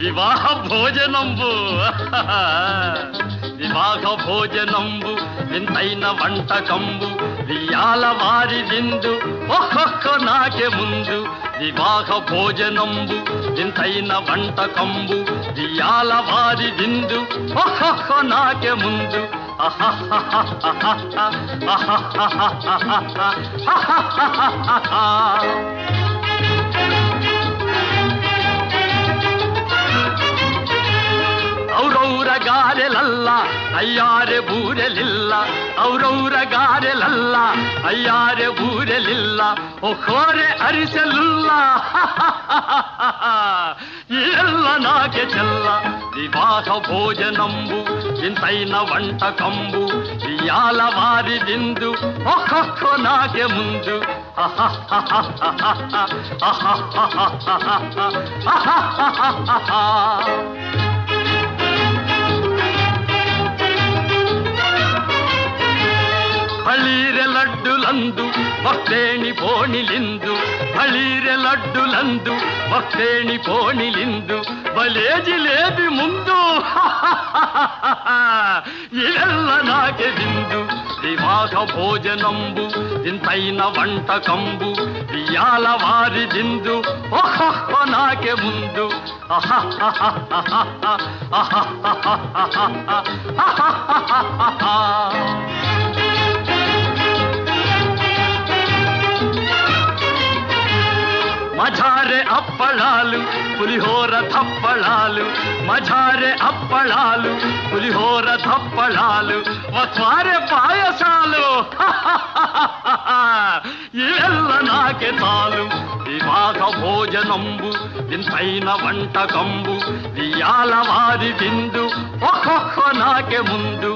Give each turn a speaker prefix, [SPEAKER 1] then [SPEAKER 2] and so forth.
[SPEAKER 1] వివాహ భోజనంబు వివాహ భోజనంబు వింతైన వంటకంబు వియాల వారి విందు ఒక్కొక్క నాకే ముందు వివాహ భోజనంబు వింతైన వంటకంబు వియాల వారి విందు ఒక్కొక్క నాకే ముందు ಔರೌರ ಗಾರೆಲಲ್ಲ ಅಯ್ಯಾರೆ ಬೂರೆಲಿಲ್ಲ ಔರೌರ ಗಾರೆಲಲ್ಲ ಅಯ್ಯಾರೆ ಬೂರೆಲಿಲ್ಲ ಒಕ್ಕೋರೆ ಅರಿಸಲಿಲ್ಲ ಎಲ್ಲ ನಾಗೆ ಚೆಲ್ಲ ವಿವಾಹ ಭೋಜನಂಬು ಇಂತೈನ వంటకంబు ఇయాల వారి విందు ఒక్కొక్క నాకే ముందు ಬಳೀರೆ ಲಡ್ಡುಲಂದು ಭಕ್ತೇಣಿ ಪೋಣಿಲಿಂದು ಬಳೀರೆ ಲಡ್ಡುಲಂದು ಭಕ್ತೇಣಿ ಪೋಣಿಲಿಂದು ಬಲೇ ಜಿಲೇಬಿ ಮುಂದು ಇವೆಲ್ಲ ನಾಕೆ ಬಿಂದು ವಿವಾಹ ಭೋಜನಂಬು ಇಂತೈನ వంటకంబు ఇయాల వారి విందు ఒక్కొక్క నాకే ముందు మజారే అప్పళాలు పులిహోర తప్పళాలు మజారే అప్పళాలు పులిహోర తప్పళాలు వస్వారే పాయసాలు ఇವೆಲ್ಲ నాకే చాలు వివాహ భోజనంబు ఇంతైన వంటకంబు వియాల వారి విందు ఒక్కొక్క నాకే ముందు